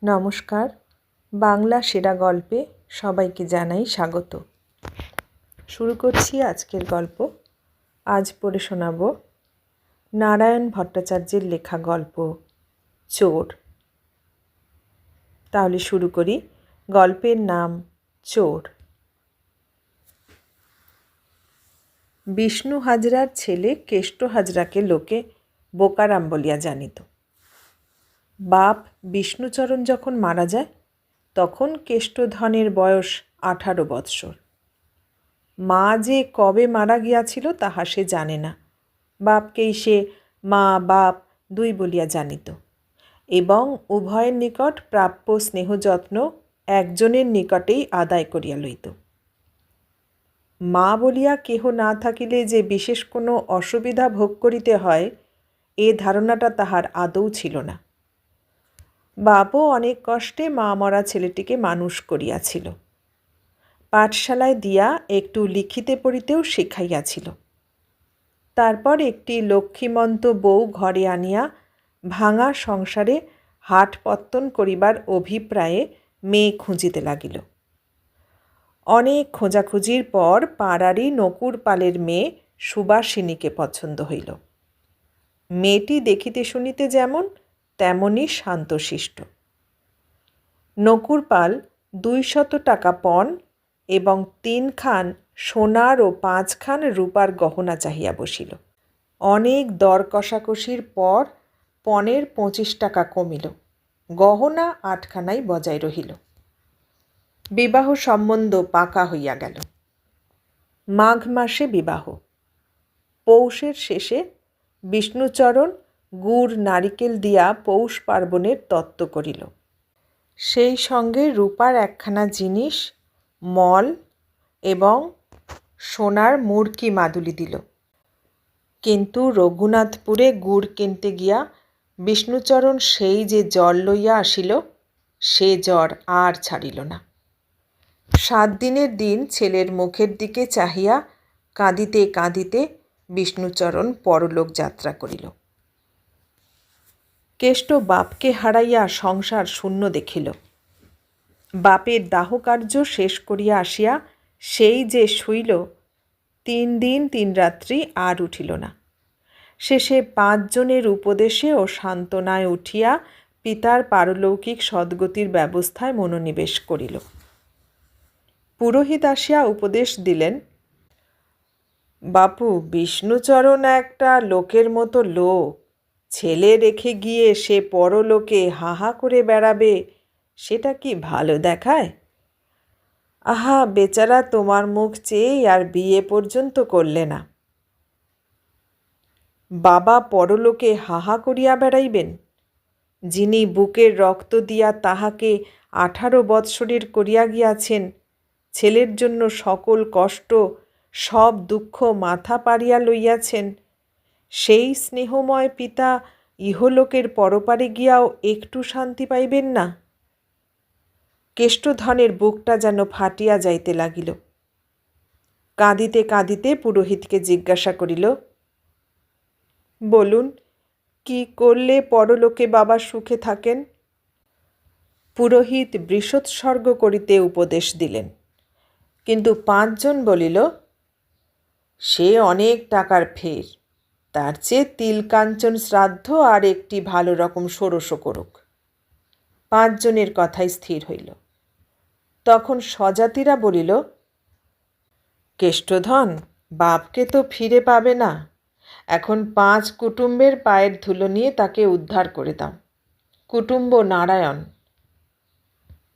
নমস্কার। বাংলা সেরা গল্পে সবাইকে জানাই স্বাগত। শুরু করছি আজকের গল্প। আজ পড়ে শোনাব নারায়ণ ভট্টাচার্যের লেখা গল্প চোর। তাহলে শুরু করি। গল্পের নাম চোর। বিষ্ণু হাজরার ছেলে কেষ্ট হাজরাকে লোকে বোকারাম বলিয়া জানিত। বাপ বিষ্ণুচরণ যখন মারা যায় তখন কেষ্টধনের বয়স 18 বৎসর। মা যে কবে মারা গিয়াছিল তাহা সে জানে না। বাপকেই সে মা বাপ দুই বলিয়া জানিত এবং উভয়ের নিকট প্রাপ্য স্নেহযত্ন একজনের নিকটেই আদায় করিয়া লইত। মা বলিয়া কেহ না থাকিলে যে বিশেষ কোনো অসুবিধা ভোগ করিতে হয় এ ধারণাটা তাহার আদৌ ছিল না। বাপও অনেক কষ্টে মা মরা ছেলেটিকে মানুষ করিয়াছিল। পাঠশালায় দিয়া একটু লিখিতে পড়িতেও শিখাইয়াছিল। তারপর একটি লক্ষ্মীমন্ত বউ ঘরে আনিয়া ভাঙা সংসারে হাট পত্তন করিবার অভিপ্রায়ে মেয়ে খুঁজিতে লাগিল। অনেক খোঁজাখুঁজির পর পাড়ারই নকুর পালের মেয়ে সুবাসিনীকে পছন্দ হইল। মেয়েটি দেখিতে শুনিতে যেমন তেমনই শান্তশিষ্ট। নকুর পাল 200 টাকা পণ এবং 3 খান সোনার ও 5 খান রূপার গহনা চাহিয়া বসিল। অনেক দর কষাকষির পর পণের 25 টাকা কমিল। গহনা 8 খানাই বজায় রহিল। বিবাহ সম্বন্ধ পাকা হইয়া গেল। মাঘ মাসে বিবাহ। পৌষের শেষে বিষ্ণুচরণ গুড় নারিকেল দিয়া পৌষ পার্বণের তত্ত্ব করিল। সেই সঙ্গে রূপার 1 খানা জিনিস মল এবং সোনার মুড়কি মাদুলি দিল। কিন্তু রঘুনাথপুরে গুড় কিনতে গিয়া বিষ্ণুচরণ সেই যে জ্বর লইয়া আসিল সে জ্বর আর ছাড়িল না। 7 দিনের দিন ছেলের মুখের দিকে চাহিয়া কাঁদিতে কাঁদিতে বিষ্ণুচরণ পরলোক যাত্রা করিল। কেষ্ট বাপকে হারাইয়া সংসার শূন্য দেখিল। বাপের দাহকার্য শেষ করিয়া আসিয়া সেই যে শুইল 3 দিন 3 রাত্রি আর উঠিল না। শেষে 5 জনের উপদেশে ও সান্ত্বনায় উঠিয়া পিতার পারলৌকিক সদ্গতির ব্যবস্থায় মনোনিবেশ করিল। পুরোহিত আসিয়া উপদেশ দিলেন, বাপু, বিষ্ণুচরণ একটা লোকের মতো লোক। ছেলে রেখে গিয়ে সে পরলোকে হাহা করে বেড়াবে, সেটা কি ভালো দেখায়? আহা বেচারা তোমার মুখ চেয়েই আর বিয়ে পর্যন্ত করলে না। বাবা পরলোকে হাহা করিয়া বেড়াইবেন? যিনি বুকের রক্ত দিয়া তাহাকে 18 বৎসরের করিয়া গিয়াছেন, ছেলের জন্য সকল কষ্ট সব দুঃখ মাথা পাড়িয়া লইয়াছেন, সেই স্নেহময় পিতা ইহলোকের পরপারে গিয়াও একটু শান্তি পাইবেন না? কেষ্টধনের বুকটা যেন ফাটিয়া যাইতে লাগিল। কাঁদিতে কাঁদিতে পুরোহিতকে জিজ্ঞাসা করিল, বলুন, কি করলে পরলোকে বাবা সুখে থাকেন? পুরোহিত বৃষৎসর্গ করিতে উপদেশ দিলেন, কিন্তু 5 জন বলিল, সে অনেক টাকার ফের, তার চেয়ে তিলকাঞ্চন শ্রাদ্ধ আর একটি ভালো রকম ষোড়শ করুক। 5 জনের কথাই স্থির হইল। তখন স্বজাতিরা বলিল, কেষ্টধন বাপকে তো ফিরে পাবে না, এখন 5 কুটুম্বের পায়ের ধুলো নিয়ে তাকে উদ্ধার করে দাও। কুটুম্ব নারায়ণ।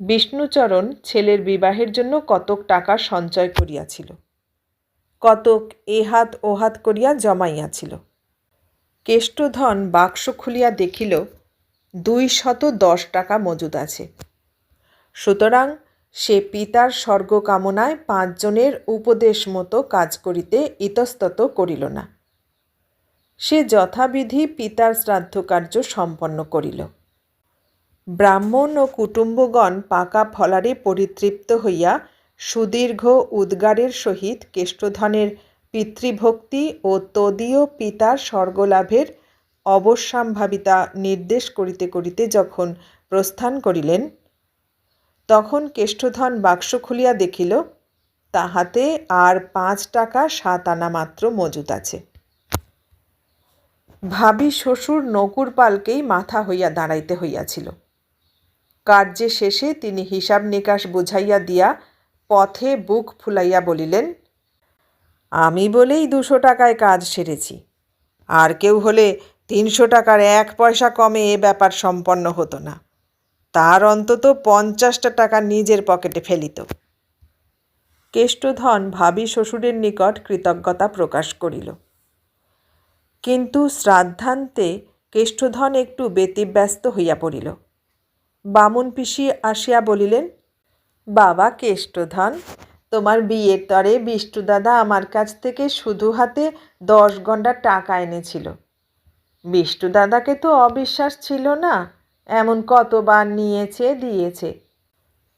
বিষ্ণুচরণ ছেলের বিবাহের জন্য কতক টাকা সঞ্চয় করিয়াছিল, কতক এহাত ওহাত করিয়া জমাইয়াছিল। কেষ্টধন বাক্স খুলিয়া দেখিল 210 টাকা মজুদ আছে। সুতরাং সে পিতার স্বর্গ কামনায় 5 জনের উপদেশ মতো কাজ করিতে ইতস্তত করিল না। সে যথাবিধি পিতার শ্রাদ্ধকার্য সম্পন্ন করিল। ব্রাহ্মণ ও কুটুম্বগণ পাকা ফলারে পরিতৃপ্ত হইয়া সুদীর্ঘ উদ্গারের সহিত কেষ্টধনের পিতৃভক্তি ও তদীয় পিতার স্বর্গলাভের অবশ্যম্ভাবিতা নির্দেশ করিতে করিতে যখন প্রস্থান করিলেন, তখন কেষ্টধন বাক্স খুলিয়া দেখিল তাহাতে আর 5 টাকা 7 আনা মাত্র মজুত আছে। ভাবি শ্বশুর নকুরপালকেই মাথা হইয়া দাঁড়াইতে হইয়াছিল। কার্যে শেষে তিনি হিসাব নিকাশ বুঝাইয়া দিয়া পথে বুক ফুলাইয়া বলিলেন, আমি বলেই 200 টাকায় কাজ সেরেছি, আর কেউ হলে 300 টাকার 1 পয়সা কমে এ ব্যাপার সম্পন্ন হতো না, তার অন্তত 50টা টাকা নিজের পকেটে ফেলিত। কেষ্টধন ভাবি শ্বশুরের নিকট কৃতজ্ঞতা প্রকাশ করিল, কিন্তু শ্রাদ্ধান্তে কেষ্টধন একটু ব্যতিব্যস্ত হইয়া পড়িল। বামুন পিসি আসিয়া বলিলেন, বাবা কেষ্টধন, তোমার বিয়ের তরে বিষ্টু দাদা আমার কাছ থেকে শুধু হাতে 10 গন্ডা টাকা এনেছিল। বিষ্টু দাদাকে তো অবিশ্বাস ছিল না, এমন কতবার নিয়েছে দিয়েছে।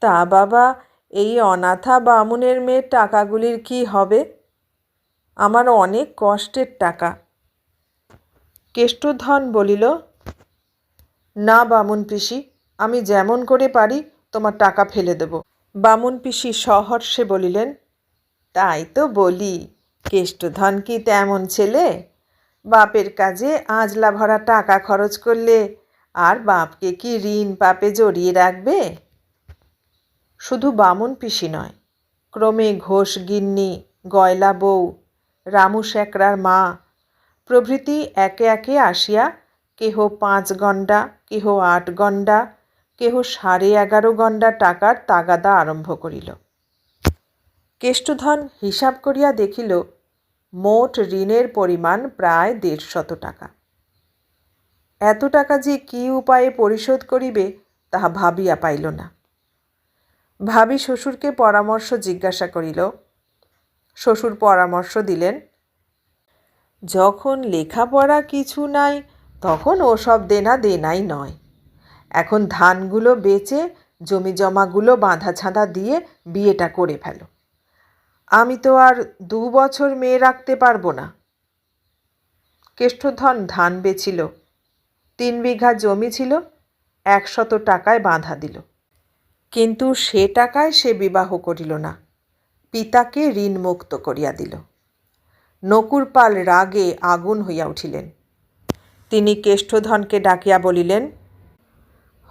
তা বাবা, এই অনাথা বামুনের মেয়ের টাকাগুলির কি হবে? আমার অনেক কষ্টের টাকা। কেষ্টধন বলিল, না বামুন পিসি, আমি যেমন করে পারি তোমার টাকা ফেলে দেব। বামুন পিসি সহর্ষে বলিলেন, তাই তো বলি, কেষ্টধন কি তেমন ছেলে? বাপের কাজে আজলা ভরা টাকা খরচ করলে আর বাপকে কি ঋণ পাপে জড়িয়ে রাখবে? শুধু বামুন পিসি নয়, ক্রমে ঘোষ গিন্নি, গয়লা বউ, রামু শেকরার মা প্রভৃতি একে একে আসিয়া কেহ 5 গন্ডা, কেহ 8 গন্ডা, কেহ 11.5 গন্ডা টাকার তাগাদা আরম্ভ করিল। কেষ্টধন হিসাব করিয়া দেখিল মোট ঋণের পরিমাণ প্রায় 150 টাকা। এত টাকা যে কি উপায়ে পরিশোধ করিবে তাহা ভাবিয়া পাইল না। ভাবি শ্বশুরকে পরামর্শ জিজ্ঞাসা করিল। শ্বশুর পরামর্শ দিলেন, যখন লেখাপড়া কিছু নাই তখন ওসব দেনা দেনাই নয়। এখন ধানগুলো বেচে জমি জমাগুলো বাঁধা ছাঁধা দিয়ে বিয়েটা করে ফেলো। আমি তো আর 2 বছর মেয়ে রাখতে পারবো না। কেষ্টধন ধান বেচিল, 3 বিঘা জমি ছিল, 100 টাকায় বাঁধা দিল। কিন্তু সে টাকায় সে বিবাহ করিল না, পিতাকে ঋণমুক্ত করিয়া দিল। নকুরপাল রাগে আগুন হইয়া উঠিলেন। তিনি কেষ্টধনকে ডাকিয়া বলিলেন,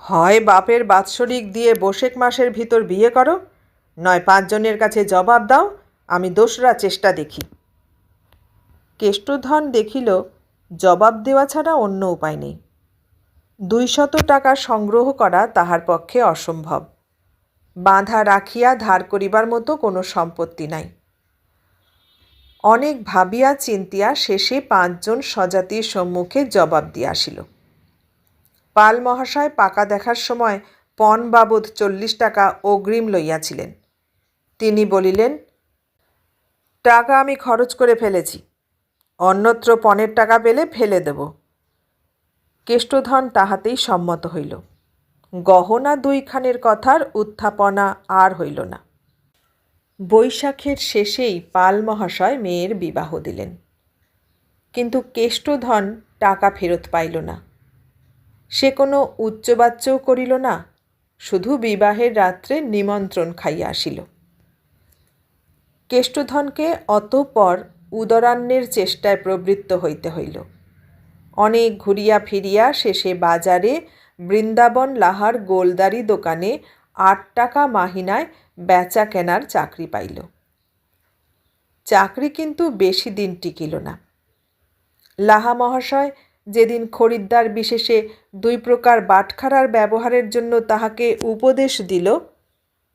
হয় বাপের বাৎসরিক দিয়ে বৈশাখ মাসের ভিতর বিয়ে করো, নয় 5 জনের কাছে জবাব দাও, আমি দোসরা চেষ্টা দেখি। কেষ্টধন দেখিল জবাব দেওয়া ছাড়া অন্য উপায় নেই। 200 টাকা সংগ্রহ করা তাহার পক্ষে অসম্ভব। বাঁধা রাখিয়া ধার করিবার মতো কোনো সম্পত্তি নাই। অনেক ভাবিয়া চিন্তিয়া শেষে 5 জন স্বজাতির সম্মুখে জবাব দিয়া আসিল। পাল মহাশয় পাকা দেখার সময় পণ বাবদ 40 টাকা অগ্রিম লইয়াছিলেন। তিনি বলিলেন, টাকা আমি খরচ করে ফেলেছি, অন্যত্র পণের টাকা পেলে ফেলে দেব। কেষ্টধন তাহাতেই সম্মত হইল। গহনা 2 খানের কথার উত্থাপনা আর হইল না। বৈশাখের শেষেই পাল মহাশয় মেয়ের বিবাহ দিলেন, কিন্তু কেষ্টধন টাকা ফেরত পাইল না। সে কোনো উচ্চবাচ্যও করিল না, শুধু বিবাহের রাত্রে নিমন্ত্রণ খাইয়া আসিল। কেষ্টধনকে অতঃপর উদরান্নের চেষ্টায় প্রবৃত্ত হইতে হইল। অনেক ঘুরিয়া ফিরিয়া শেষে বাজারে বৃন্দাবন লাহার গোলদারি দোকানে 8 টাকা মাহিনায় বেচা কেনার চাকরি পাইল। চাকরি কিন্তু বেশি দিন টিকিল না। লাহা মহাশয় যেদিন খরিদ্দার বিশেষে 2 প্রকার বাটখারার ব্যবহারের জন্য তাহাকে উপদেশ দিল,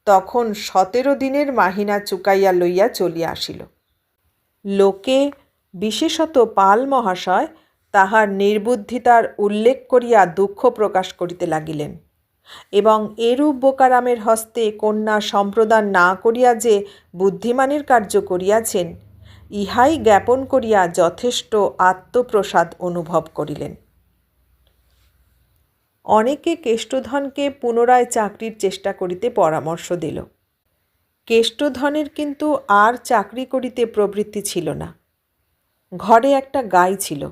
তখন 17 দিনের মাহিনা চুকাইয়া লইয়া চলিয়া আসিল। লোকে, বিশেষত পাল মহাশয়, তাহার নির্বুদ্ধিতার উল্লেখ করিয়া দুঃখ প্রকাশ করিতে লাগিলেন এবং এরূপ বোকারামের হস্তে কন্যা সম্প্রদান না করিয়া যে বুদ্ধিমানের কার্য করিয়াছেন, ইহাই জ্ঞাপন করিয়া যথেষ্ট আত্মপ্রসাদ অনুভব করিলেন। অনেকে কেষ্টধনকে পুনরায় চাকরির চেষ্টা করিতে পরামর্শ দিল। কেষ্টধনের কিন্তু আর চাকরি করিতে প্রবৃত্তি ছিল না। ঘরে একটা গাই ছিল।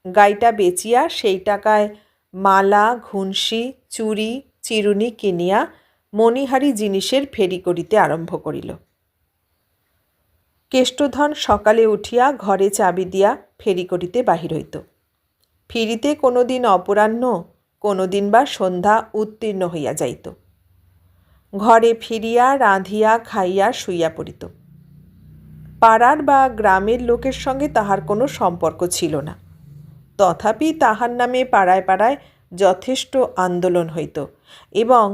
গাইটা বেচিয়া সেই টাকায় মালা, ঘুনসি, চুড়ি, চিরুনি কিনিয়া মণিহারি জিনিসের ফেরি করিতে আরম্ভ করিল। কেষ্টধন সকালে উঠিয়া ঘরে চাবি দিয়া ফেরি করিতে বাহির হইত। ফিরিতে কোনো দিন অপরাহ্ন, কোনো দিন বা সন্ধ্যা উত্তীর্ণ হইয়া যাইত। ঘরে ফিরিয়া রাঁধিয়া খাইয়া শুইয়া পড়িত। পাড়ার বা গ্রামের লোকের সঙ্গে তাহার কোনো সম্পর্ক ছিল না। তথাপি তাহার নামে পাড়ায় পাড়ায় যথেষ্ট আন্দোলন হইত এবং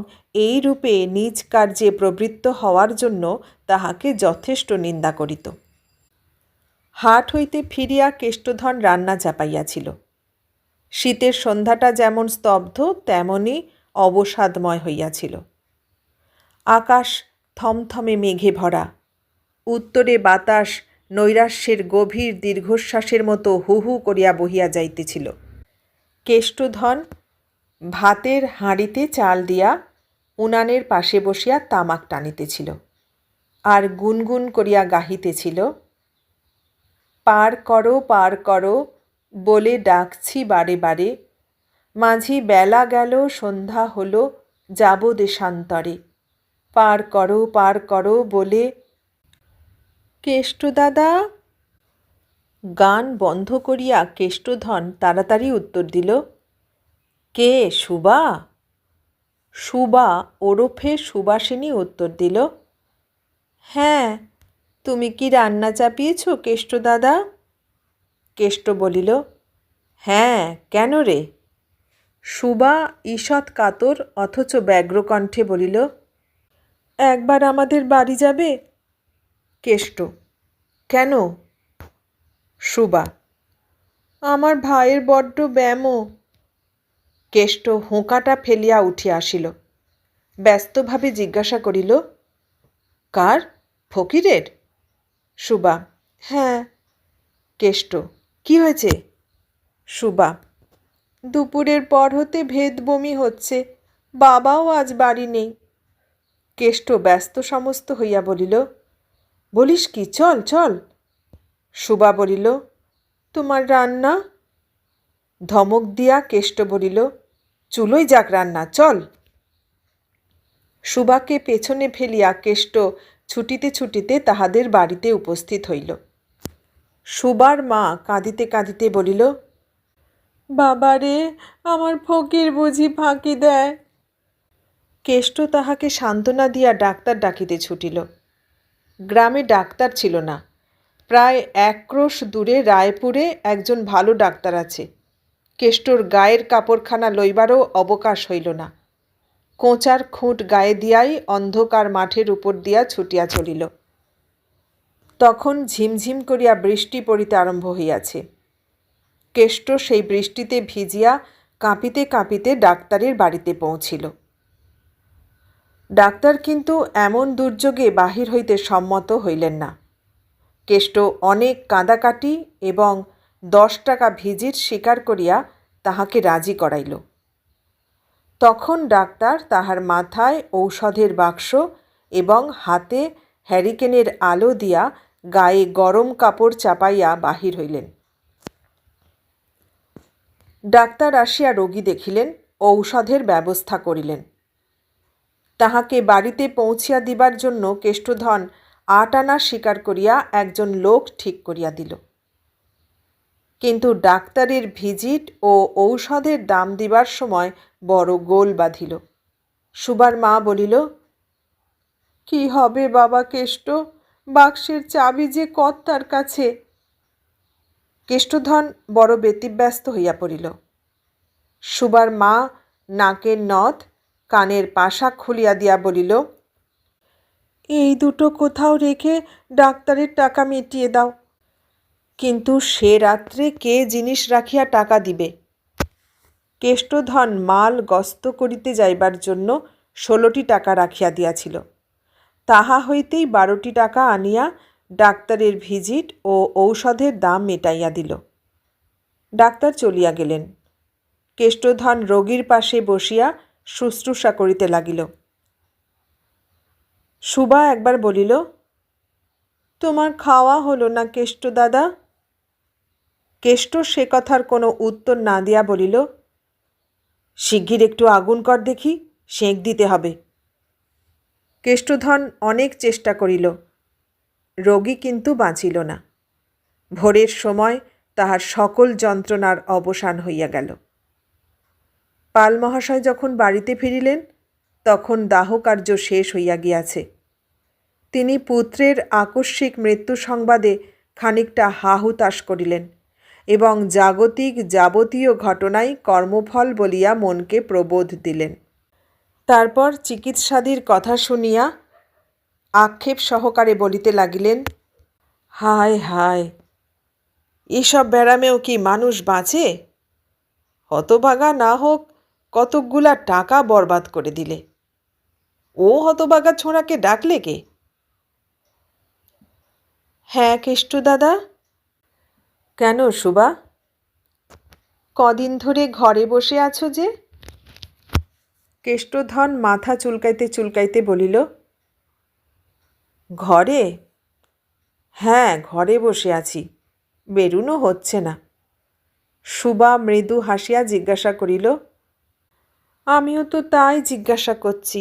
এই রূপে নিজ কার্যে প্রবৃত্ত হওয়ার জন্য তাহাকে যথেষ্ট নিন্দা করিত। হাট হইতে ফিরিয়া কেষ্টধন রান্না চাপাইয়াছিল। শীতের সন্ধ্যাটা যেমন স্তব্ধ তেমনি অবসাদময় হইয়াছিল। আকাশ থমথমে মেঘে ভরা। উত্তরে বাতাস নৈরাশ্যের গভীর দীর্ঘশ্বাসের মতো হু হু করিয়া বহিয়া যাইতেছিল। কেষ্টধন ভাতের হাঁড়িতে চাল দিয়া উনানের পাশে বসিয়া তামাক টানিতেছিল আর গুনগুন করিয়া গাহিতেছিল, পার করো বলে ডাকছি বারে বারে, মাঝি বেলা গেল সন্ধ্যা হলো, যাব দেশান্তরে, পার করো বলে। কেষ্টদাদা! গান বন্ধ করিয়া কেষ্টধন তাড়াতাড়ি উত্তর দিল, কে, সুবা? সুবা ওরফে সুবাসিনী উত্তর দিল, হ্যাঁ, তুমি কি রান্না চাপিয়েছ কেষ্টদাদা? কেষ্ট বলিল, হ্যাঁ, কেন রে? সুবা ঈষৎ কাতর অথচ ব্যগ্রকণ্ঠে বলিল, একবার আমাদের বাড়ি যাবে? কেষ্ট, কেন? সুবা, আমার ভাইয়ের বড্ড ব্যামো। কেষ্ট হোঁকাটা ফেলিয়া উঠিয়া আসিল। ব্যস্তভাবে জিজ্ঞাসা করিল, কার? ফকিরের? সুবা, হ্যাঁ। কেষ্ট, কি হয়েছে? সুবা, দুপুরের পর হতে ভেদ বমি হচ্ছে, বাবাও আজ বাড়ি নেই। কেষ্ট ব্যস্ত সমস্ত হইয়া বলিল, বলিস কি, চল চল। সুবা বলিল, তোমার রান্না? ধমক দিয়া কেষ্ট বলিল, চুলোই যাক রান্না, চল। সুবাকে পেছনে ফেলিয়া কেষ্ট ছুটিতে ছুটিতে তাহাদের বাড়িতে উপস্থিত হইল। সুবার মা কাঁদিতে কাঁদিতে বলিল, বাবারে, আমার ফকির বুঝি ফাঁকি দেয়। কেষ্ট তাহাকে সান্ত্বনা দিয়া ডাক্তার ডাকিতে ছুটিল। গ্রামে ডাক্তার ছিল না। প্রায় 1 ক্রোশ দূরে রায়পুরে একজন ভালো ডাক্তার আছে। কেষ্টর গায়ের কাপড়খানা লইবারও অবকাশ হইল না। কোঁচার খুঁট গায়ে দিয়াই অন্ধকার মাঠের উপর দিয়া ছুটিয়া চলিল। তখন ঝিমঝিম করিয়া বৃষ্টি পড়িতে আরম্ভ হইয়াছে। কেষ্ট সেই বৃষ্টিতে ভিজিয়া কাঁপিতে কাঁপিতে ডাক্তারের বাড়িতে পৌঁছিল। ডাক্তার কিন্তু এমন দুর্যোগে বাহির হইতে সম্মত হইলেন না। কেষ্ট অনেক কাঁদাকাটি এবং 10 টাকা ভিজিট স্বীকার করিয়া তাহাকে রাজি করাইল। তখন ডাক্তার তাহার মাথায় ঔষধের বাক্স এবং হাতে হ্যারিকেনের আলো দিয়া গায়ে গরম কাপড় চাপাইয়া বাহির হইলেন। ডাক্তার আসিয়া রোগী দেখিলেন, ঔষধের ব্যবস্থা করিলেন। তাহাকে বাড়িতে পৌঁছিয়া দিবার জন্য কেষ্টধন 8 আনা স্বীকার করিয়া একজন লোক ঠিক করিয়া দিল। কিন্তু ডাক্তারের ভিজিট ও ঔষধের দাম দিবার সময় বড় গোল বাঁধিল। সুবার মা বলিল, কি হবে বাবা কেষ্ট, বাক্সের চাবি যে কর্তার কাছে। কেষ্টধন বড় ব্যতিব্যস্ত হইয়া পড়িল। সুবার মা নাকের নথ, কানের পাশা খুলিয়া দিয়া বলিল, এই দুটো কোথাও রেখে ডাক্তারের টাকা মিটিয়ে দাও। কিন্তু সে রাত্রে কে জিনিস রাখিয়া টাকা দিবে? কেষ্টধন মাল গস্ত করিতে যাইবার জন্য 16টি টাকা রাখিয়া দিয়াছিল। তাহা হইতেই 12টি টাকা আনিয়া ডাক্তারের ভিজিট ও ঔষধের দাম মেটাইয়া দিল। ডাক্তার চলিয়া গেলেন। কেষ্টধন রোগীর পাশে বসিয়া শুশ্রূষা করিতে লাগিল। সুবা একবার বলিল, তোমার খাওয়া হলো না কেষ্ট দাদা? কেষ্ট সে কথার কোনো উত্তর না দিয়া বলিল, শিগগির একটু আগুন কর দেখি, সেঁক দিতে হবে। কেষ্টধন অনেক চেষ্টা করিল, রোগী কিন্তু বাঁচিল না। ভোরের সময় তাহার সকল যন্ত্রণার অবসান হইয়া গেল। পাল মহাশয় যখন বাড়িতে ফিরিলেন তখন দাহকার্য শেষ হইয়া গিয়াছে। তিনি পুত্রের আকস্মিক মৃত্যু সংবাদে খানিকটা হাহুতাশ করিলেন এবং জাগতিক যাবতীয় ঘটনাই কর্মফল বলিয়া মনকে প্রবোধ দিলেন। তারপর চিকিৎসাদির কথা শুনিয়া আক্ষেপ সহকারে বলিতে লাগিলেন, হায় হায়, এসব ব্যারামেও কি মানুষ বাঁচে? হতভাগা না হোক, কতকগুলা টাকা বরবাদ করে দিলে। ও হতভাগা ছোঁড়াকে ডাকলে কে? হ্যাঁ কেষ্ট দাদা। কেন সুবা, কদিন ধরে ঘরে বসে আছো যে? কেষ্টধন মাথা চুলকাইতে চুলকাইতে বলিল, ঘরে? হ্যাঁ, ঘরে বসে আছি, বেরুনো হচ্ছে না। সুবা মৃদু হাসিয়া জিজ্ঞাসা করিল, আমিও তো তাই জিজ্ঞাসা করছি,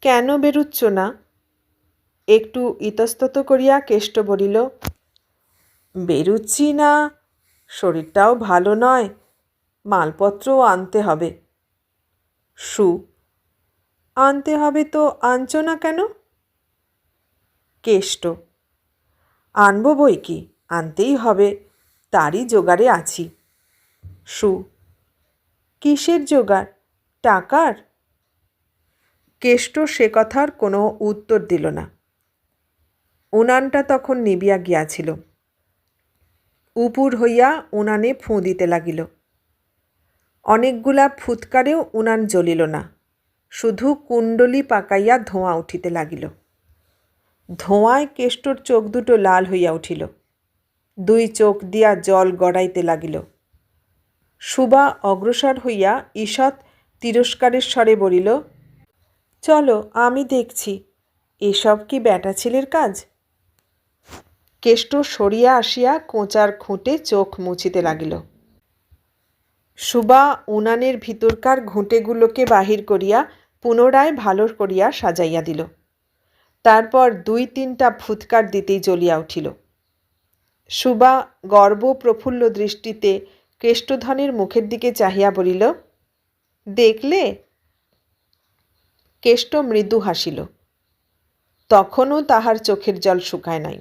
কেন বেরুচ্ছ না? একটু ইতস্তত করিয়া কেষ্ট বলিল, বেরুচ্ছি না, শরীরটাও ভালো নয়, মালপত্রও আনতে হবে। সু, আনতে হবে তো আনছো না কেন? কেষ্ট, আনবো বই কি, আনতেই হবে, তারই জোগাড়ে আছি। সু, কিসের জোগাড়, টাকার? কেষ্ট সে কথার কোনো উত্তর দিল না। উনানটা তখন নিবিয়া গিয়াছিল। উপুর হইয়া উনানে ফুঁ দিতে লাগিল। অনেকগুলা ফুৎকারেও উনান জ্বলিল না, শুধু কুণ্ডলি পাকাইয়া ধোঁয়া উঠিতে লাগিল। ধোঁয়ায় কেষ্টর চোখ দুটো লাল হইয়া উঠিল, দুই চোখ দিয়া জল গড়াইতে লাগিল। সুবা অগ্রসর হইয়া ঈষৎ তিরস্কারের স্বরে বলিল, চলো আমি দেখছি, এসব কি ব্যাটা ছেলের কাজ? কেষ্ট সরিয়া আসিয়া কোঁচার খুঁটে চোখ মুছিতে লাগিল। সুবা উনানের ভিতরকার ঘুঁটেগুলোকে বাহির করিয়া পুনরায় ভালো করিয়া সাজাইয়া দিল। তারপর 2-3টা ফুৎকার দিতেই জ্বলিয়া উঠিল। সুবা গর্ব প্রফুল্ল দৃষ্টিতে কেষ্টধনের মুখের দিকে চাহিয়া বলিল, দেখলে? কেষ্ট মৃদু হাসিল। তখনও তাহার চোখের জল শুকায় নাই।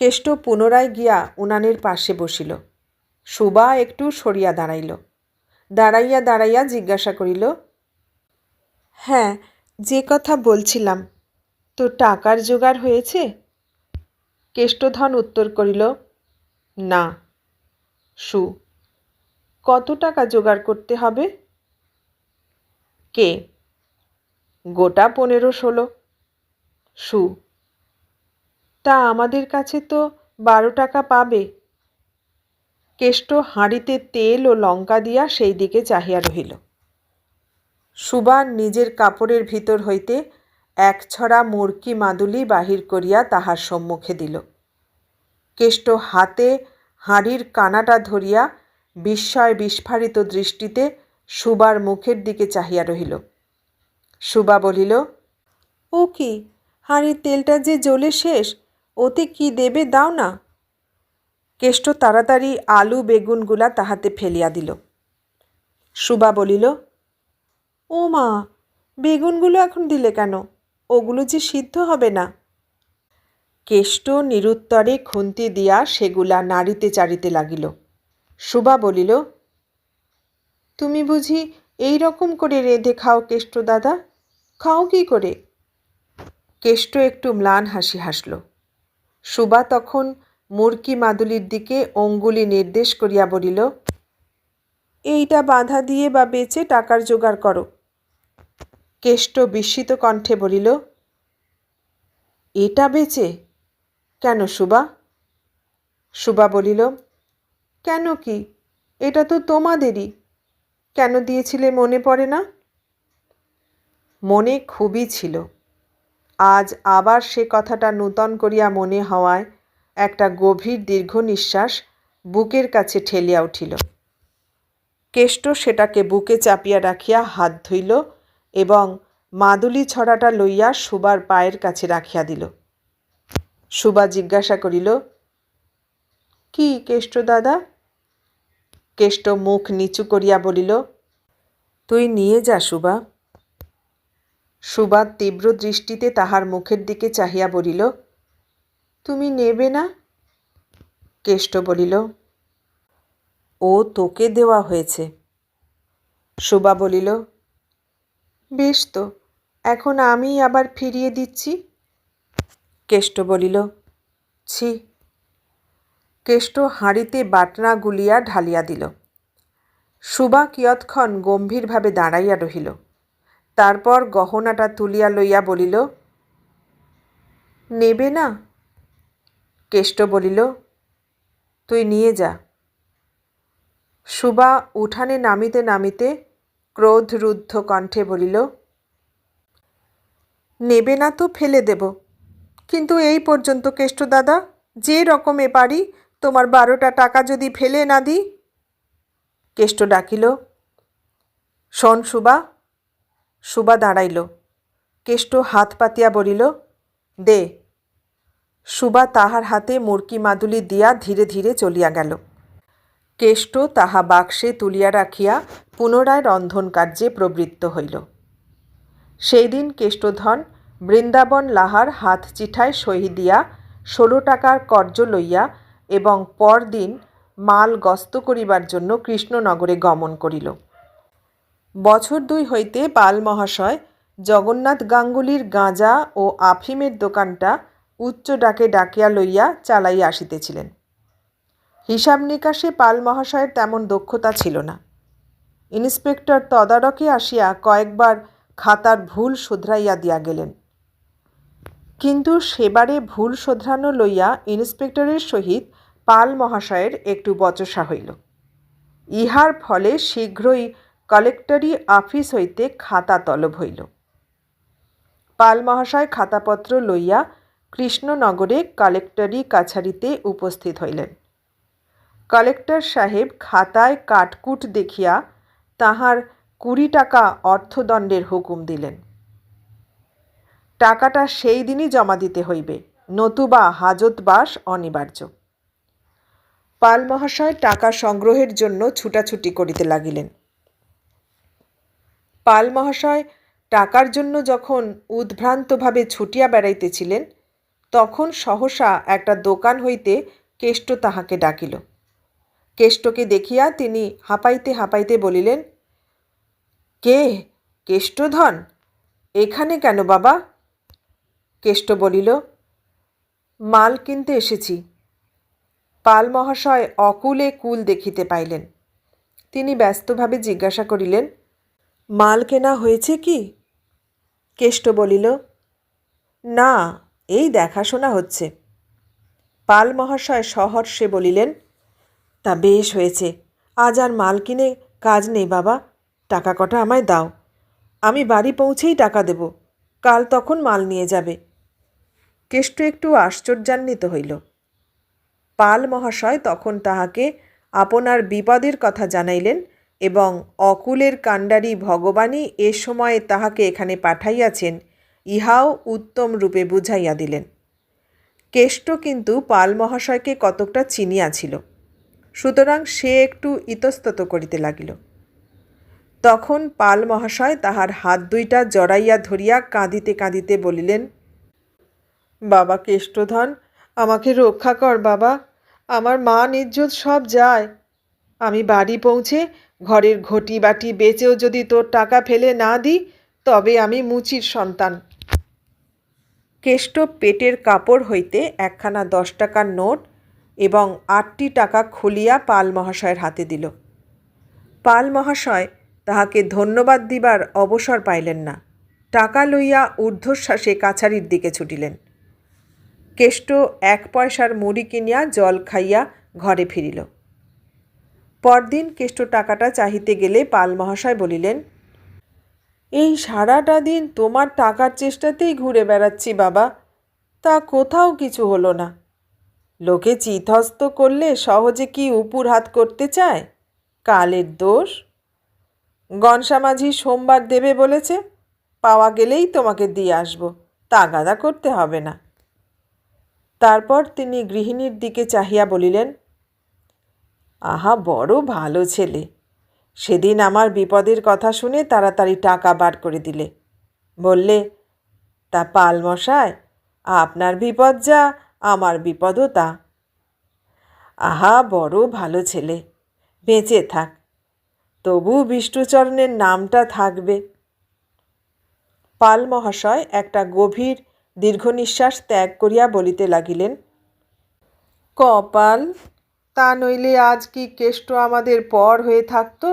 কেষ্ট পুনরায় গিয়া উনানের পাশে বসিল। সুবা একটু সরিয়া দাঁড়াইল। দাঁড়াইয়া দাঁড়াইয়া জিজ্ঞাসা করিল, হ্যাঁ, যে কথা বলছিলাম, তো টাকার জোগাড় হয়েছে? কেষ্টধন উত্তর করিল, না। সু, কত টাকা জোগাড় করতে হবে? কে? গোটা 15-16। সু, তা আমাদের কাছে তো 12 টাকা পাবে। কেষ্ট হাঁড়িতে তেল ও লঙ্কা দিয়া সেই দিকে চাহিয়া রহিল। সুবা নিজের কাপড়ের ভিতর হইতে এক ছড়া মুরকি মাদুলি বাহির করিয়া তাহার সম্মুখে দিল। কেষ্ট হাতে হাঁড়ির কানাটা ধরিয়া বিস্ময় বিস্ফারিত দৃষ্টিতে সুবার মুখের দিকে চাহিয়া রহিল। সুবা বলিল, ও কি, হাঁড়ির তেলটা যে জ্বলে শেষ, ওতে কি দেবে দাও না। কেষ্ট তাড়াতাড়ি আলু বেগুনগুলা তাহাতে ফেলিয়া দিল। সুবা বলিল, ও মা, বেগুনগুলো এখন দিলে কেন? ওগুলো যে সিদ্ধ হবে না। কেষ্ট নিরুত্তরে খুন্তি দিয়া সেগুলা নাড়িতে চাড়িতে লাগিল। সুবা বলিল, তুমি বুঝি এই রকম করে রেঁধে খাও কেষ্ট দাদা? খাও কি করে? কেষ্ট একটু ম্লান হাসি হাসল। সুবা তখন মুরকি মাদুলির দিকে অঙ্গুলি নির্দেশ করিয়া বলিল, এইটা বাঁধা দিয়ে বা বেচে টাকার জোগাড় করো। কেষ্ট বিস্মিত কণ্ঠে বলিল, এটা বেচে? কেন সুবা? সুবা বলিল, কেন কি, এটা তো তোমাদেরই। কেন দিয়েছিলে মনে পড়ে না? মনে খুবই ছিল। আজ আবার সে কথাটা নূতন করিয়া মনে হওয়ায় একটা গভীর দীর্ঘ নিঃশ্বাস বুকের কাছে ঠেলিয়া উঠিল। কেষ্ট সেটাকে বুকে চাপিয়া রাখিয়া হাত ধুইল এবং মাদুলি ছড়াটা লইয়া সুবার পায়ের কাছে রাখিয়া দিল। সুবা জিজ্ঞাসা করিল, কি কেষ্ট দাদা? কেষ্ট মুখ নিচু করিয়া বলিল, তুই নিয়ে যা সুবা। সুবা তীব্র দৃষ্টিতে তাহার মুখের দিকে চাহিয়া বলিল, তুমি নেবে না? কেষ্ট বলিল, ও তোকে দেওয়া হয়েছে। সুবা বলিল, বেশ তো, এখন আমি আবার ফিরিয়ে দিচ্ছি। কেষ্ট বলিল, ছি। কেষ্ট হাঁড়িতে বাটনা গুলিয়া ঢালিয়া দিল। সুবা কিয়ৎক্ষণ গম্ভীরভাবে দাঁড়াইয়া রহিল। তারপর গহনাটা তুলিয়া লইয়া বলিল, নেবে না? কেষ্ট বলিল, তুই নিয়ে যা। সুবা উঠানে নামিতে নামিতে ক্রোধরুদ্ধ কণ্ঠে বলিল, নেবে না তো ফেলে দেব, কিন্তু এই পর্যন্ত কেষ্ট দাদা, যে রকমে পারি তোমার 12টা টাকা যদি ফেলে না দিই। কেষ্ট ডাকিল, শোন সুবা। সুবা দাঁড়াইল। কেষ্ট হাত পাতিয়া বলিল, দে। সুবা তাহার হাতে মুরকি মাদুলি দিয়া ধীরে ধীরে চলিয়া গেল। কেষ্ট তাহা বাক্সে তুলিয়া রাখিয়া পুনরায় রন্ধন কার্যে প্রবৃত্ত হইল। সেই দিন কেষ্টধন বৃন্দাবন লাহার হাত চিঠায় সহি দিয়া 16 টাকার কর্য লইয়া এবং পরদিন মাল গস্ত করিবার জন্য কৃষ্ণনগরে গমন করিল। বছর 2 হইতে পাল মহাশয় জগন্নাথ গাঙ্গুলির গাঁজা ও আফিমের দোকানটা উচ্চ ডাকে ডাকিয়া লইয়া চালাইয়া আসিতেছিলেন। হিসাব নিকাশে পাল মহাশয়ের তেমন দক্ষতা ছিল না। ইন্সপেক্টর তদারকে আসিয়া কয়েকবার খাতার ভুল শোধরাইয়া দিয়া গেলেন, কিন্তু সেবারে ভুল শোধরানো লইয়া ইন্সপেক্টরের সহিত পাল মহাশয়ের একটু বচসা হইল। ইহার ফলে শীঘ্রই কালেক্টরি আফিস হইতে খাতা তলব হইল। পাল মহাশয় খাতাপত্র লইয়া কৃষ্ণনগরে কালেক্টরি কাছারিতে উপস্থিত হইলেন। কালেক্টর সাহেব খাতায় কাটকুট দেখিয়া তাহার 20 টাকা অর্থদণ্ডের হুকুম দিলেন। টাকাটা সেই দিনই জমা দিতে হইবে, নতুবা হাজতবাস অনিবার্য। পাল মহাশয় টাকা সংগ্রহের জন্য ছুটাছুটি করিতে লাগিলেন। পাল মহাশয় টাকার জন্য যখন উদ্ভ্রান্তভাবে ছুটিয়া বেড়াইতেছিলেন, তখন সহসা একটা দোকান হইতে কেষ্ট তাহাকে ডাকিল। কেষ্টকে দেখিয়া তিনি হাঁপাইতে হাঁপাইতে বলিলেন, কে? কেষ্টধন? এখানে কেন বাবা? কেষ্ট বলিল, মাল কিনতে এসেছি। পাল মহাশয় অকুলে কুল দেখিতে পাইলেন। তিনি ব্যস্তভাবে জিজ্ঞাসা করিলেন, মাল কেনা হয়েছে কি? কেষ্ট বলিল, না, এই দেখাশোনা হচ্ছে। পাল মহাশয় সহর্ষে বলিলেন, তা বেশ হয়েছে, আজ আর মাল কিনে কাজ নেই বাবা, টাকা কটা আমায় দাও, আমি বাড়ি পৌঁছেই টাকা দেব, কাল তখন মাল নিয়ে যাবে। কেষ্ট একটু আশ্চর্যান্বিত হইল। পাল মহাশয় তখন তাহাকে আপনার বিপদের কথা জানাইলেন এবং অকুলের কাণ্ডারি ভগবানই এ সময়ে তাহাকে এখানে পাঠাইয়াছেন ইহাও উত্তম রূপে বুঝাইয়া দিলেন। কেষ্ট কিন্তু পাল মহাশয়কে কতকটা চিনিয়াছিল, সুতরাং সে একটু ইতস্তত করিতে লাগিল। তখন পাল মহাশয় তাহার হাত দুইটা জড়াইয়া ধরিয়া কাঁদিতে কাঁদিতে বলিলেন, বাবা কেষ্টধন, আমাকে রক্ষা কর বাবা, আমার মান ইজ্জত সব যায়। আমি বাড়ি পৌঁছে ঘরের ঘটি বাটি বেচেও যদি তোর টাকা ফেলে না দিই, তবে আমি মুচির সন্তান। কেষ্ট পেটের কাপড় হইতে একখানা 10 টাকার নোট এবং 8টি টাকা খুলিয়া পাল মহাশয়ের হাতে দিল। পাল মহাশয় তাহাকে ধন্যবাদ দিবার অবসর পাইলেন না। টাকা লইয়া ঊর্ধ্বশ্বাসে কাছারির দিকে ছুটিলেন। কেষ্ট 1 পয়সার মুড়ি কিনিয়া জল খাইয়া ঘরে ফিরিল। পরদিন কেষ্ট টাকাটা চাহিতে গেলে পাল মহাশয় বলিলেন, এই সারাটা দিন তোমার টাকার চেষ্টাতেই ঘুরে বেড়াচ্ছি বাবা, তা কোথাও কিছু হলো না। লোকে চিতহস্ত করলে সহজে কি উপুর হাত করতে চায়? কালের দোষ। গনসা মাঝি সোমবার দেবে বলেছে, পাওয়া গেলেই তোমাকে দিয়ে আসবো, তাগাদা করতে হবে না। তারপর তিনি গৃহিণীর দিকে চাহিয়া বলিলেন, আহা, বড় ভালো ছেলে। সেদিন আমার বিপদের কথা শুনে তাড়াতাড়ি টাকা বার করে দিলে। বললে, তা পাল মশায়, আপনার বিপদ যা, আমার বিপদও তা। আহা, বড় ভালো ছেলে, বেঁচে থাক, তবু বিষ্ণুচরণের নামটা থাকবে। পাল মহাশয় একটা গভীর দীর্ঘ নিঃশ্বাস ত্যাগ করিয়া বলিতে লাগিলেন, কপাল, তা নইলে আজ কি কেষ্ট আমাদের পর হয়ে থাকতো?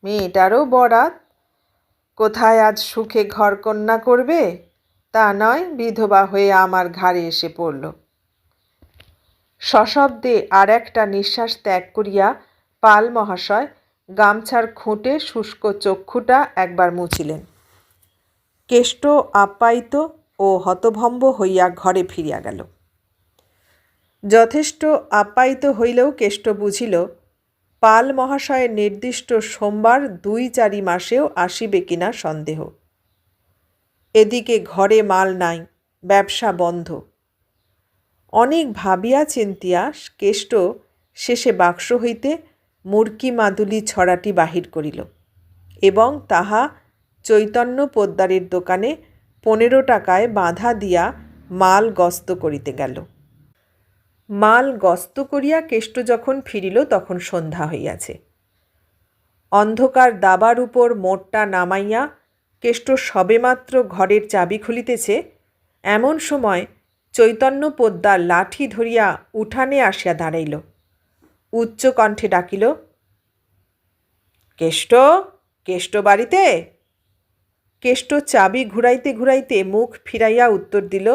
মেয়েটারও বরাত, কোথায় আজ সুখে ঘরকন্যা করবে, তা নয় বিধবা হয়ে আমার ঘাড়ে এসে পড়ল। সশব্দে আর একটা নিঃশ্বাস ত্যাগ করিয়া পাল মহাশয় গামছার খুঁটে শুষ্ক চক্ষুটা একবার মুছিলেন। কেষ্ট আপ্যায়িত ও হতভম্ব হইয়া ঘরে ফিরিয়া গেল। যথেষ্ট আপ্যায়িত হইলেও কেষ্ট বুঝিল পাল মহাশয়ের নির্দিষ্ট সোমবার ২-৪ মাসেও আসিবে কিনা সন্দেহ। এদিকে ঘরে মাল নাই, ব্যবসা বন্ধ। অনেক ভাবিয়া চিন্তিয়া কেষ্ট শেষে বাক্স হইতে মুরকি মাদুলি ছড়াটি বাহির করিল এবং তাহা চৈতন্য পোদ্দারের দোকানে ১৫ টাকায় বাঁধা দিয়া মাল গস্ত করিতে গেল। মাল গস্ত করিয়া কেষ্ট যখন ফিরিল তখন সন্ধ্যা হইয়াছে। অন্ধকার দাবার উপর মোটটা নামাইয়া কেষ্ট সবেমাত্র ঘরের চাবি খুলিতেছে, এমন সময় চৈতন্য পোদ্দার লাঠি ধরিয়া উঠানে আসিয়া দাঁড়াইল। উচ্চ কণ্ঠে ডাকিল, কেষ্ট, কেষ্ট বাড়িতে? কেষ্ট চাবি ঘুরাইতে ঘুরাইতে মুখ ফিরাইয়া উত্তর দিল,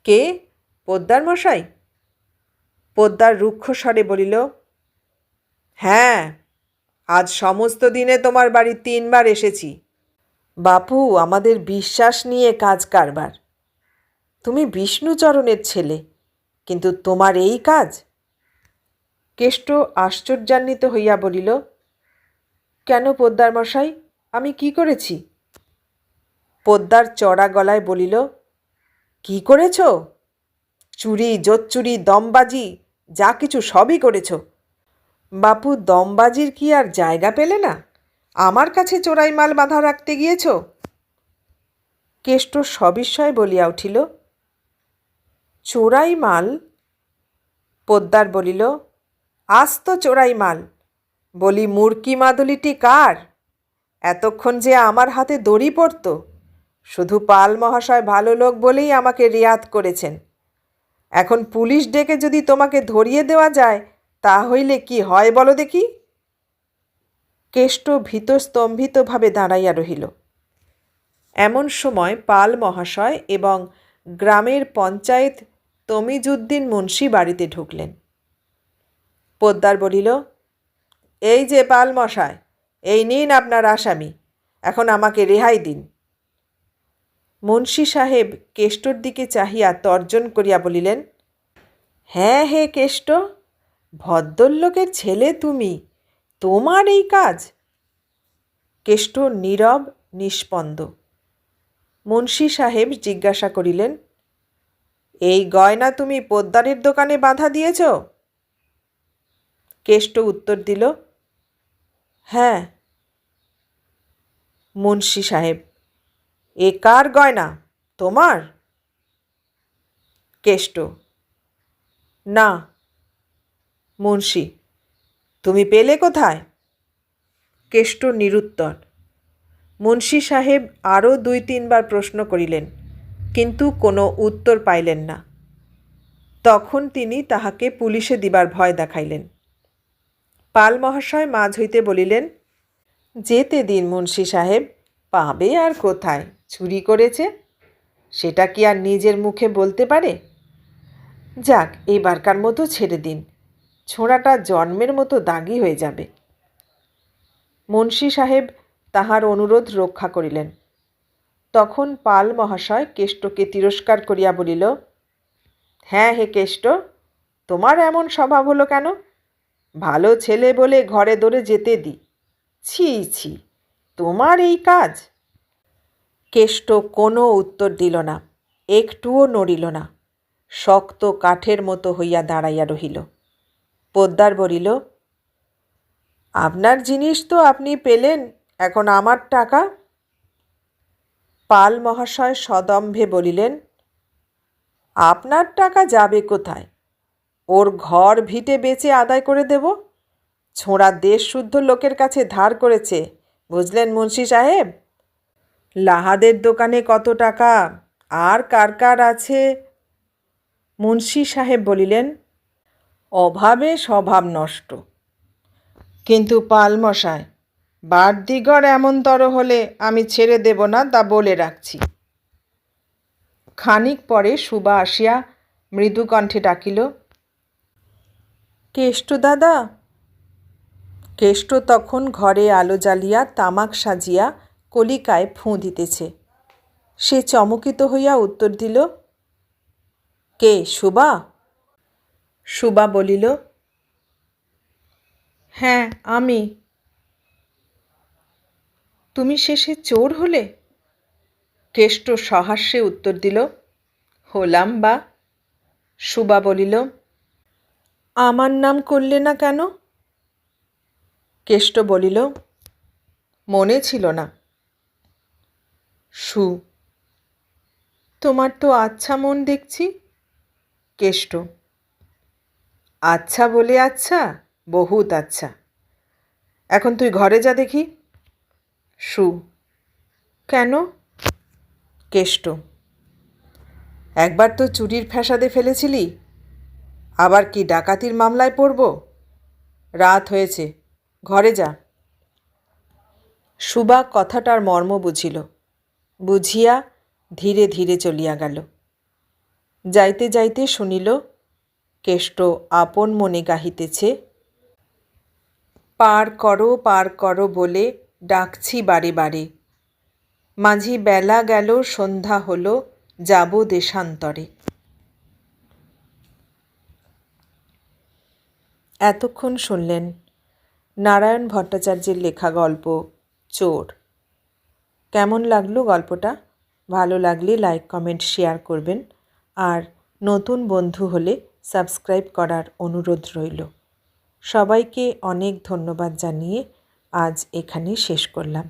কে, পোদ্দার মশাই? পোদ্দার রুক্ষ স্বরে বলিল, হ্যাঁ, আজ সমস্ত দিনে তোমার বাড়ি ৩ বার এসেছি। বাপু, আমাদের বিশ্বাস নিয়ে কাজ কারবার। তুমি বিষ্ণুচরণের ছেলে, কিন্তু তোমার এই কাজ? কেষ্ট আশ্চর্যান্বিত হইয়া বলিল, কেন পোদ্দার মশাই, আমি কি করেছি? পোদ্দার চড়া গলায় বলিল, কি করেছ? চুরি, জোচ্চুরি, দমবাজি, যা কিছু সবই করেছ। বাপু, দমবাজির কি আর জায়গা পেলে না? আমার কাছে চোরাই মাল বাঁধা রাখতে গিয়েছ? কেষ্ট সবিস্ময় বলিয়া উঠিল, চোরাই মাল? পোদ্দার বলিল, আস্ত চোরাই মাল। বলি, মুরকি মাদুলিটি কার? এতক্ষণ যে আমার হাতে দড়ি পড়ত, শুধু পাল মহাশয় ভালো লোক বলেই আমাকে রিয়াত করেছেন। এখন পুলিশ ডেকে যদি তোমাকে ধরিয়ে দেওয়া যায়, তা হইলে কি হয় বলো দেখি? কেষ্ট ভীতস্তম্ভিতভাবে দাঁড়াইয়া রহিল। এমন সময় পাল মহাশয় এবং গ্রামের পঞ্চায়েত তমিজউদ্দিন মুন্সি বাড়িতে ঢুকলেন। পোদ্দার বলিল, এই যে পাল মশায়, এই নিন আপনার আসামি, এখন আমাকে রেহাই দিন। মুন্সি সাহেব কেষ্টর দিকে চাহিয়া তর্জন করিয়া বলিলেন, হ্যাঁ হে কেষ্ট, ভদ্রলোকের ছেলে তুমি, তোমার এই কাজ? কেষ্ট নীরব নিষ্পন্দ। মুন্সি সাহেব জিজ্ঞাসা করিলেন, এই গয়না তুমি পোদ্দারের দোকানে বাঁধা দিয়েছ? কেষ্ট উত্তর দিল, হ্যাঁ। মুন্সি সাহেব, এ কার গয়না, তোমার? কেষ্ট, না। মুন্সি, তুমি পেলে কোথায়? কেষ্ট নিরুত্তর। মুন্সি সাহেব আরও ২-৩ বার প্রশ্ন করিলেন, কিন্তু কোনো উত্তর পাইলেন না। তখন তিনি তাহাকে পুলিশে দিবার ভয় দেখাইলেন। পাল মহাশয় মাঝ হইতে বলিলেন, যেতে দিন মুন্সি সাহেব, পাবে আর কোথায়? চুরি করেছে, সেটা কি আর নিজের মুখে বলতে পারে? যাক, এবারকার মতো ছেড়ে দিন, ছোঁড়াটা জন্মের মতো দাগি হয়ে যাবে। মুন্সি সাহেব তাহার অনুরোধ রক্ষা করিলেন। তখন পাল মহাশয় কেষ্টকে তিরস্কার করিয়া বলিল, হ্যাঁ হে কেষ্ট, তোমার এমন স্বভাব হলো কেন? ভালো ছেলে বলে ঘরে দৌড়ে যেতে দিই। ছি ছি, তোমার এই কাজ। কেষ্ট কোনো উত্তর দিল না, একটুও নড়িল না, শক্ত কাঠের মতো হইয়া দাঁড়াইয়া রহিল। পোদ্দার বলিল, আপনার জিনিস তো আপনি পেলেন, এখন আমার টাকা? পাল মহাশয় সদম্ভে বলিলেন, আপনার টাকা যাবে কোথায়? ওর ঘর ভিটে বেচে আদায় করে দেব। ছোঁড়া দেশশুদ্ধ লোকের কাছে ধার করেছে, বুঝলেন মুন্সি সাহেব? লাহাদের দোকানে কত টাকা আর কার কার আছে? মুন্সি সাহেব বলিলেন, অভাবে স্বভাব নষ্ট। কিন্তু পালমশায়, বাড়দিগর এমনতর হলে আমি ছেড়ে দেব না, তা বলে রাখছি। খানিক পরে সুবা আসিয়া মৃদু কণ্ঠে ডাকিল, কেষ্ট দাদা। কেষ্ট তখন ঘরে আলো জ্বালিয়া তামাক সাজিয়া কলিকায় ফুঁ দিতেছে। সে চমকিত হইয়া উত্তর দিল, কে, সুবা? সুবা বলিল, হ্যাঁ আমি। তুমি শেষে চোর হলে? কেষ্ট সহাস্যে উত্তর দিল, হলাম বা। সুবা বলিল, আমার নাম করলে না কেন? কেষ্ট বলিল, মনে ছিল না। সু, তোমার তো আচ্ছা মন দেখছি। কেষ্ট, আচ্ছা বলে আচ্ছা, বহুত আচ্ছা। এখন তুই ঘরে যা দেখি। সু, কেন? কেষ্ট, একবার তো চুরির ফ্যাসাদে ফেলেছিলি, আবার কি ডাকাতির মামলায় পড়ব? রাত হয়েছে, ঘরে যা। সুবা কথাটার মর্ম বুঝিল, বুঝিয়া ধীরে ধীরে চলিয়া গেল। যাইতে যাইতে শুনিল, কেষ্ট আপন মনে গাহিতেছে, পার করো বলে ডাকছি বারে বারে, মাঝি বেলা গেল সন্ধ্যা হলো, যাব দেশান্তরে। এতক্ষণ শুনলেন নারায়ণ ভট্টাচার্যের লেখা গল্প চোর। কেমন লাগলো গল্পটা? ভালো লাগলে লাইক, কমেন্ট, শেয়ার করবেন। আর নতুন বন্ধু হলে সাবস্ক্রাইব করার অনুরোধ রইল। সবাইকে অনেক ধন্যবাদ জানিয়ে আজ এখানে শেষ করলাম।